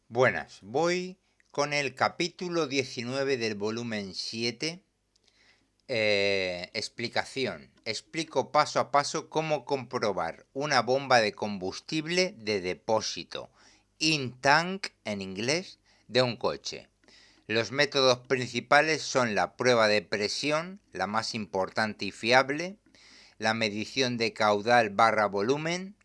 Buenas, voy con el capítulo 19 del volumen 7. Explicación. Explico paso a paso cómo comprobar una bomba de combustible de depósito, in tank en inglés, de un coche. Los métodos principales son la prueba de presión, la más importante y fiable, la medición de caudal barra volumen,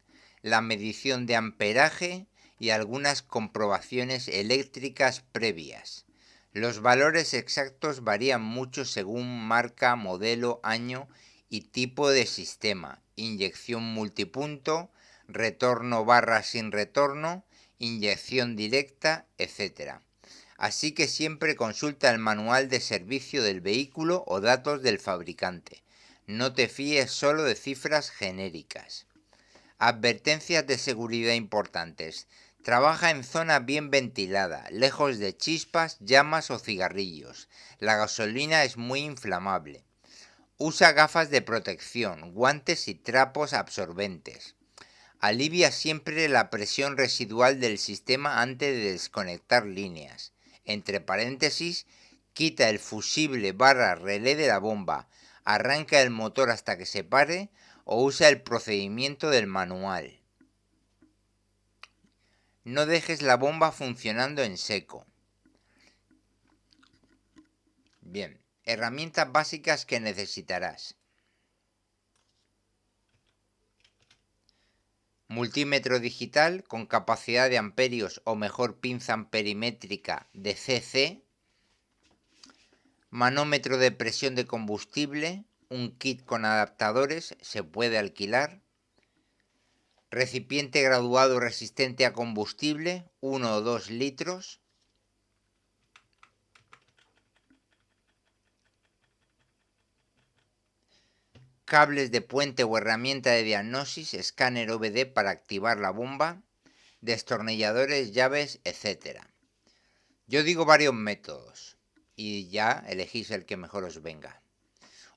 la medición de amperaje y algunas comprobaciones eléctricas previas. Los valores exactos varían mucho según marca, modelo, año y tipo de sistema, inyección multipunto, retorno barra sin retorno, inyección directa, etc. Así que siempre consulta el manual de servicio del vehículo o datos del fabricante. No te fíes solo de cifras genéricas. Advertencias de seguridad importantes. Trabaja en zona bien ventilada, lejos de chispas, llamas o cigarrillos. La gasolina es muy inflamable. Usa gafas de protección, guantes y trapos absorbentes. Alivia siempre la presión residual del sistema antes de desconectar líneas. Entre paréntesis, quita el fusible barra relé de la bomba, arranca el motor hasta que se pare o usa el procedimiento del manual. No dejes la bomba funcionando en seco. Bien, herramientas básicas que necesitarás. Multímetro digital con capacidad de amperios o mejor pinza amperimétrica de cc. Manómetro de presión de combustible, un kit con adaptadores, se puede alquilar. Recipiente graduado resistente a combustible, 1 o 2 litros. Cables de puente o herramienta de diagnosis, escáner OBD para activar la bomba, destornilladores, llaves, etc. Yo digo varios métodos y ya elegís el que mejor os venga.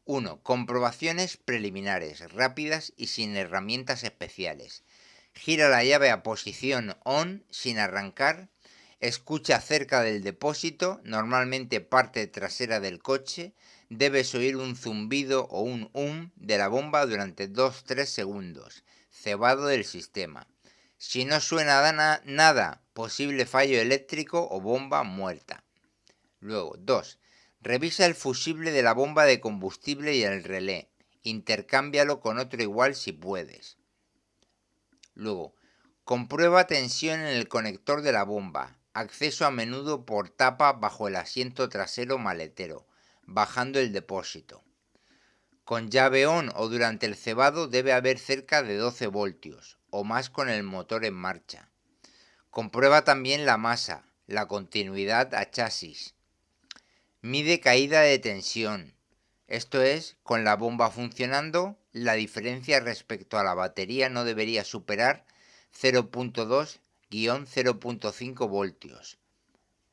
1. Comprobaciones preliminares, rápidas y sin herramientas especiales. Gira la llave a posición on sin arrancar. Escucha cerca del depósito, normalmente parte trasera del coche. Debes oír un zumbido o un de la bomba durante 2-3 segundos. Cebado del sistema. Si no suena nada, posible fallo eléctrico o bomba muerta. Luego, 2. Revisa el fusible de la bomba de combustible y el relé. Intercámbialo con otro igual si puedes. Luego, comprueba tensión en el conector de la bomba. Acceso a menudo por tapa bajo el asiento trasero maletero, bajando el depósito. Con llave on o durante el cebado debe haber cerca de 12 voltios o más con el motor en marcha. Comprueba también la masa, la continuidad a chasis. Mide caída de tensión. Esto es, con la bomba funcionando, la diferencia respecto a la batería no debería superar 0.2-0.5 voltios.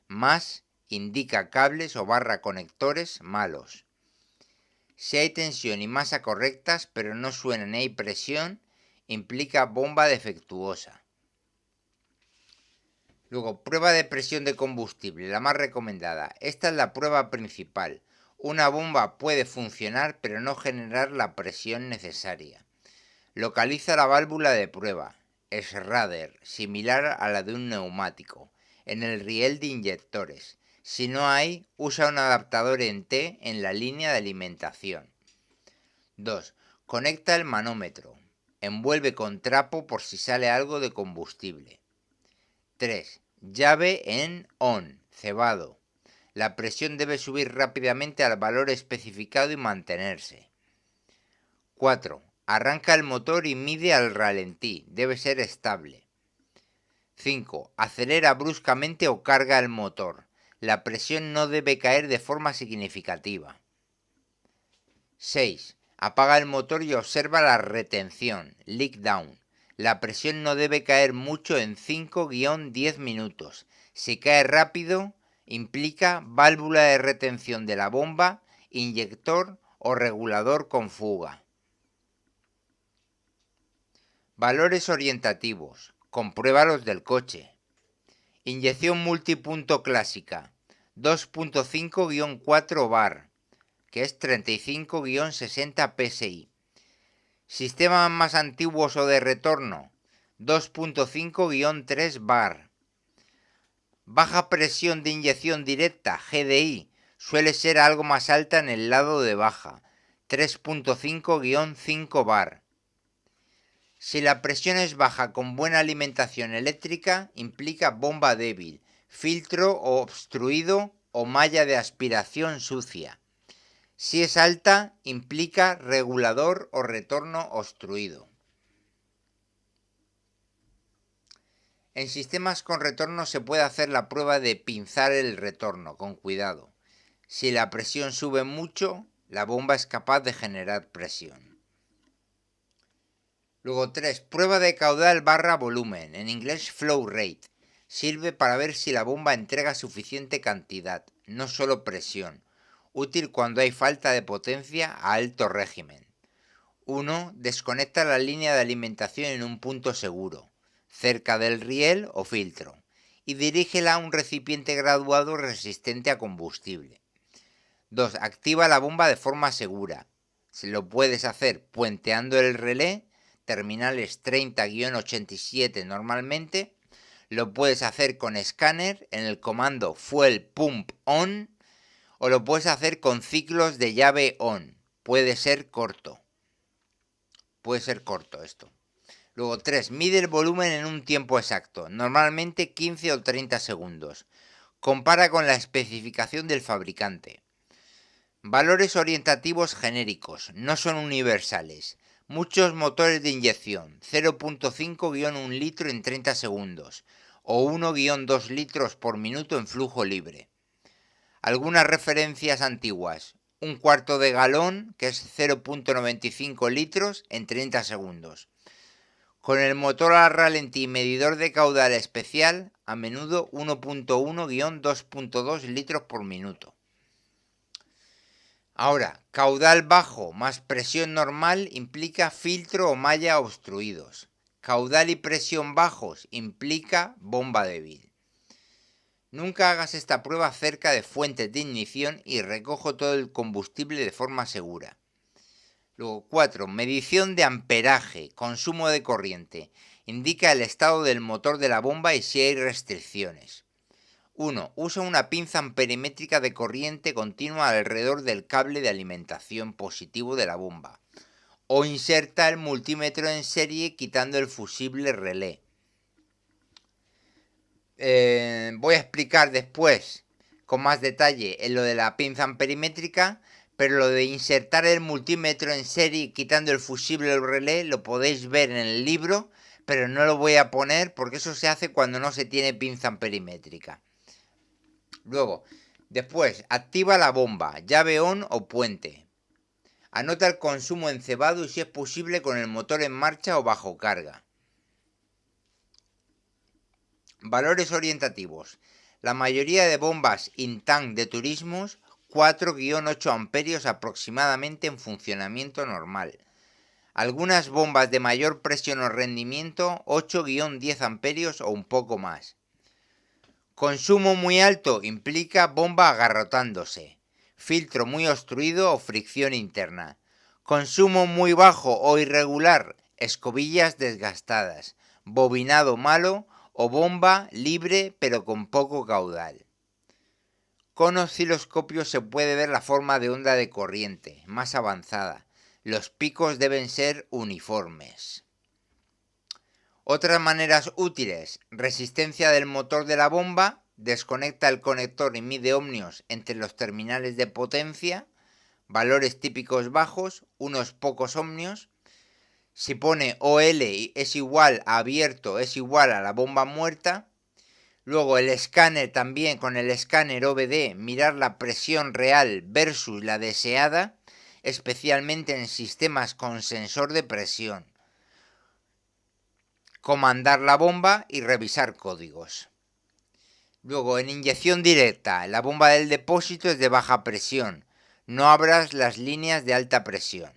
Más indica cables o barra conectores malos. Si hay tensión y masa correctas pero no suena ni hay presión, implica bomba defectuosa. Luego, prueba de presión de combustible, la más recomendada. Esta es la prueba principal. Una bomba puede funcionar pero no generar la presión necesaria. Localiza la válvula de prueba, Schrader, similar a la de un neumático, en el riel de inyectores. Si no hay, usa un adaptador en T en la línea de alimentación. 2. Conecta el manómetro. Envuelve con trapo por si sale algo de combustible. 3. Llave en on, cebado. La presión debe subir rápidamente al valor especificado y mantenerse. 4. Arranca el motor y mide al ralentí, debe ser estable. 5. Acelera bruscamente o carga el motor. La presión no debe caer de forma significativa. 6. Apaga el motor y observa la retención, leak down. La presión no debe caer mucho en 5-10 minutos. Si cae rápido, implica válvula de retención de la bomba, inyector o regulador con fuga. Valores orientativos. Compruébalos del coche. Inyección multipunto clásica, 2.5-4 bar, que es 35-60 psi. Sistemas más antiguos o de retorno, 2.5-3 bar. Baja presión de inyección directa, GDI, suele ser algo más alta en el lado de baja, 3.5-5 bar. Si la presión es baja con buena alimentación eléctrica, implica bomba débil, filtro o obstruido o malla de aspiración sucia. Si es alta, implica regulador o retorno obstruido. En sistemas con retorno se puede hacer la prueba de pinzar el retorno, con cuidado. Si la presión sube mucho, la bomba es capaz de generar presión. Luego 3. Prueba de caudal barra volumen, en inglés flow rate. Sirve para ver si la bomba entrega suficiente cantidad, no solo presión. Útil cuando hay falta de potencia a alto régimen. 1. Desconecta la línea de alimentación en un punto seguro, cerca del riel o filtro, y dirígela a un recipiente graduado resistente a combustible. 2. Activa la bomba de forma segura. Se lo puedes hacer puenteando el relé, terminales 30-87 normalmente. Lo puedes hacer con escáner en el comando fuel pump on, o lo puedes hacer con ciclos de llave on. Puede ser corto esto. Luego 3. Mide el volumen en un tiempo exacto, normalmente 15 o 30 segundos. Compara con la especificación del fabricante. Valores orientativos genéricos, no son universales. Muchos motores de inyección, 0.5-1 litro en 30 segundos o 1-2 litros por minuto en flujo libre. Algunas referencias antiguas, un cuarto de galón, que es 0.95 litros en 30 segundos. Con el motor a ralentí y medidor de caudal especial, a menudo 1.1-2.2 litros por minuto. Ahora, caudal bajo más presión normal implica filtro o malla obstruidos. Caudal y presión bajos implica bomba débil. Nunca hagas esta prueba cerca de fuentes de ignición y recojo todo el combustible de forma segura. Luego 4. Medición de amperaje, consumo de corriente. Indica el estado del motor de la bomba y si hay restricciones. 1. Usa una pinza amperimétrica de corriente continua alrededor del cable de alimentación positivo de la bomba. O inserta el multímetro en serie quitando el fusible relé. Voy a explicar después con más detalle en lo de la pinza amperimétrica, pero lo de insertar el multímetro en serie quitando el fusible relé lo podéis ver en el libro, pero no lo voy a poner porque eso se hace cuando no se tiene pinza amperimétrica. Luego, después, activa la bomba, llave on o puente. Anota el consumo encebado y si es posible con el motor en marcha o bajo carga. Valores orientativos. La mayoría de bombas in-tank de turismos, 4-8 amperios aproximadamente en funcionamiento normal. Algunas bombas de mayor presión o rendimiento, 8-10 amperios o un poco más. Consumo muy alto implica bomba agarrotándose, filtro muy obstruido o fricción interna. Consumo muy bajo o irregular, escobillas desgastadas, bobinado malo o bomba libre pero con poco caudal. Con osciloscopio se puede ver la forma de onda de corriente, más avanzada. Los picos deben ser uniformes. Otras maneras útiles: resistencia del motor de la bomba, desconecta el conector y mide ohmios entre los terminales de potencia, valores típicos bajos, unos pocos ohmios. Si pone OL es igual a abierto, es igual a la bomba muerta. Luego el escáner también, con el escáner OBD, mirar la presión real versus la deseada, especialmente en sistemas con sensor de presión. Comandar la bomba y revisar códigos. Luego, en inyección directa, la bomba del depósito es de baja presión. No abras las líneas de alta presión.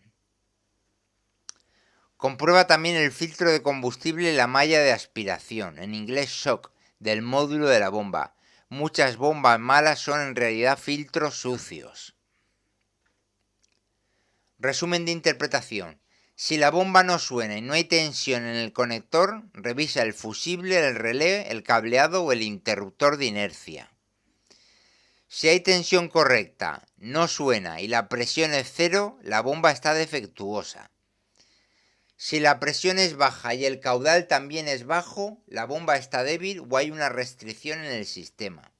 Comprueba también el filtro de combustible y la malla de aspiración, en inglés shock, del módulo de la bomba. Muchas bombas malas son en realidad filtros sucios. Resumen de interpretación. Si la bomba no suena y no hay tensión en el conector, revisa el fusible, el relé, el cableado o el interruptor de inercia. Si hay tensión correcta, no suena y la presión es cero, la bomba está defectuosa. Si la presión es baja y el caudal también es bajo, la bomba está débil o hay una restricción en el sistema.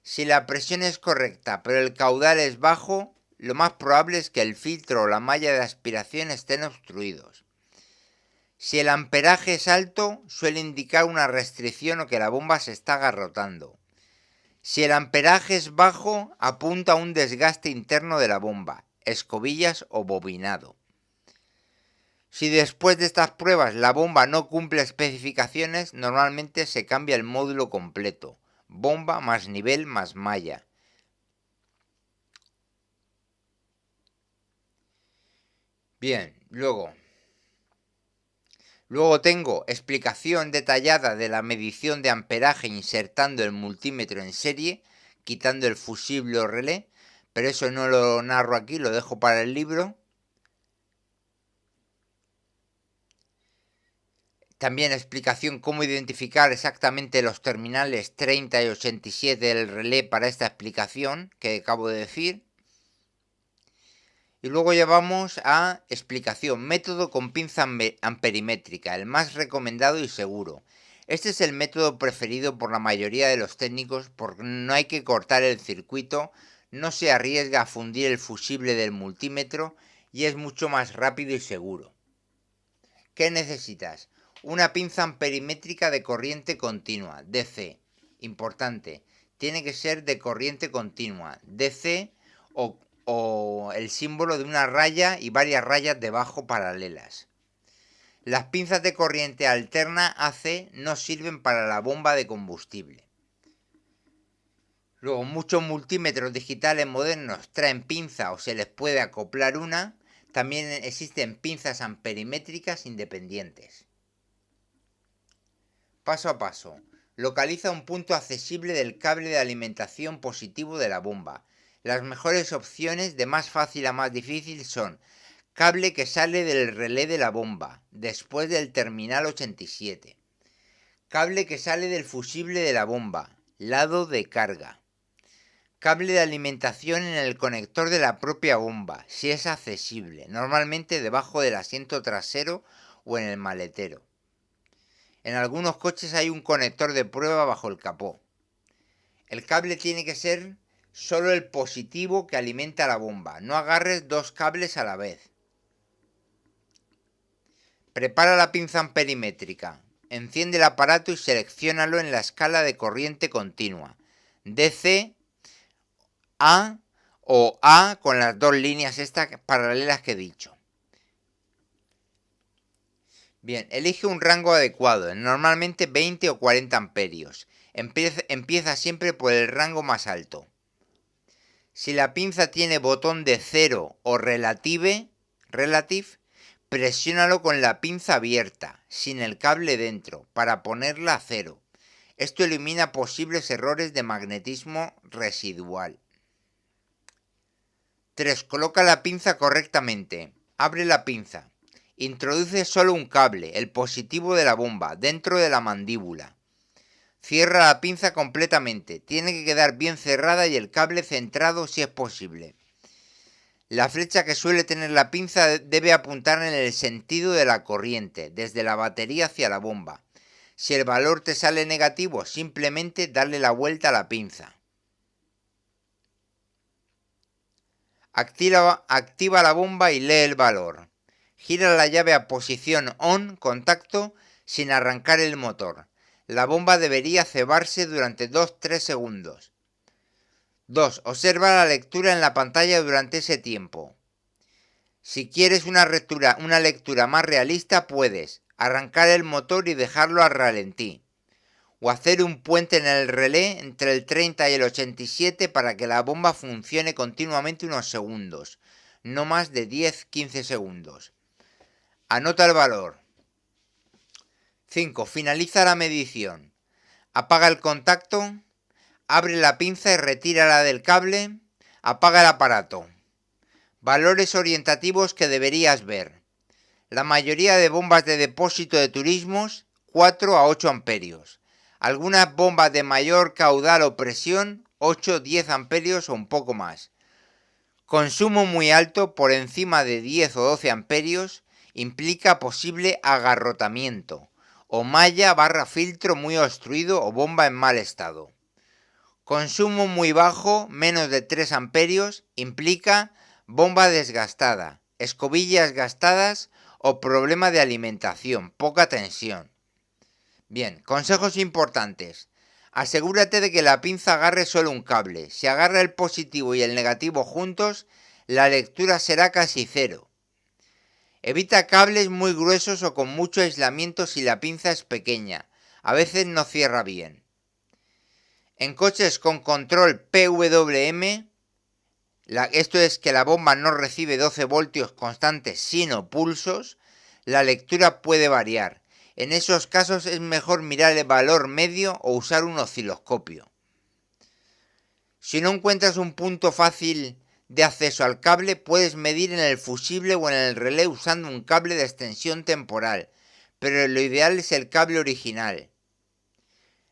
Si la presión es correcta pero el caudal es bajo, lo más probable es que el filtro o la malla de aspiración estén obstruidos. Si el amperaje es alto, suele indicar una restricción o que la bomba se está agarrotando. Si el amperaje es bajo, apunta a un desgaste interno de la bomba, escobillas o bobinado. Si después de estas pruebas la bomba no cumple especificaciones, normalmente se cambia el módulo completo, bomba más nivel más malla. Bien, luego tengo explicación detallada de la medición de amperaje insertando el multímetro en serie, quitando el fusible o relé, pero eso no lo narro aquí, lo dejo para el libro. También explicación cómo identificar exactamente los terminales 30 y 87 del relé para esta explicación que acabo de decir. Y luego llevamos a explicación, método con pinza amperimétrica, el más recomendado y seguro. Este es el método preferido por la mayoría de los técnicos porque no hay que cortar el circuito, no se arriesga a fundir el fusible del multímetro y es mucho más rápido y seguro. ¿Qué necesitas? Una pinza amperimétrica de corriente continua, DC. Importante, tiene que ser de corriente continua, DC o el símbolo de una raya y varias rayas debajo paralelas. Las pinzas de corriente alterna AC no sirven para la bomba de combustible. Luego, muchos multímetros digitales modernos traen pinza o se les puede acoplar una. También existen pinzas amperimétricas independientes. Paso a paso. Localiza un punto accesible del cable de alimentación positivo de la bomba. Las mejores opciones de más fácil a más difícil son cable que sale del relé de la bomba, después del terminal 87. Cable que sale del fusible de la bomba, lado de carga. Cable de alimentación en el conector de la propia bomba, si es accesible, normalmente debajo del asiento trasero o en el maletero. En algunos coches hay un conector de prueba bajo el capó. El cable tiene que ser solo el positivo que alimenta la bomba, no agarres dos cables a la vez. Prepara la pinza amperimétrica, enciende el aparato y selecciónalo en la escala de corriente continua, DC, A o A con las dos líneas estas paralelas que he dicho. Bien, elige un rango adecuado, normalmente 20 o 40 amperios. Empieza siempre por el rango más alto. Si la pinza tiene botón de 0 o relative, presiónalo con la pinza abierta, sin el cable dentro, para ponerla a 0. Esto elimina posibles errores de magnetismo residual. 3. Coloca la pinza correctamente. Abre la pinza. Introduce solo un cable, el positivo de la bomba, dentro de la mandíbula. Cierra la pinza completamente. Tiene que quedar bien cerrada y el cable centrado si es posible. La flecha que suele tener la pinza debe apuntar en el sentido de la corriente, desde la batería hacia la bomba. Si el valor te sale negativo, simplemente darle la vuelta a la pinza. Activa la bomba y lee el valor. Gira la llave a posición ON, contacto, sin arrancar el motor. La bomba debería cebarse durante 2-3 segundos. 2. Observa la lectura en la pantalla durante ese tiempo. Si quieres una lectura más realista, puedes arrancar el motor y dejarlo a ralentí. O hacer un puente en el relé entre el 30 y el 87 para que la bomba funcione continuamente unos segundos, no más de 10-15 segundos. Anota el valor. 5. Finaliza la medición. Apaga el contacto, abre la pinza y retírala del cable, apaga el aparato. Valores orientativos que deberías ver. La mayoría de bombas de depósito de turismos, 4 a 8 amperios. Algunas bombas de mayor caudal o presión, 8-10 amperios o un poco más. Consumo muy alto, por encima de 10 o 12 amperios, implica posible agarrotamiento, o malla/filtro muy obstruido o bomba en mal estado. Consumo muy bajo, menos de 3 amperios, implica bomba desgastada, escobillas gastadas o problema de alimentación, poca tensión. Bien, consejos importantes. Asegúrate de que la pinza agarre solo un cable. Si agarra el positivo y el negativo juntos, la lectura será casi cero. Evita cables muy gruesos o con mucho aislamiento si la pinza es pequeña. A veces no cierra bien. En coches con control PWM, esto es que la bomba no recibe 12 voltios constantes sino pulsos, la lectura puede variar. En esos casos es mejor mirar el valor medio o usar un osciloscopio. Si no encuentras un punto fácil de acceso al cable, puedes medir en el fusible o en el relé usando un cable de extensión temporal, pero lo ideal es el cable original.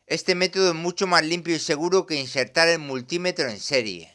Este método es mucho más limpio y seguro que insertar el multímetro en serie.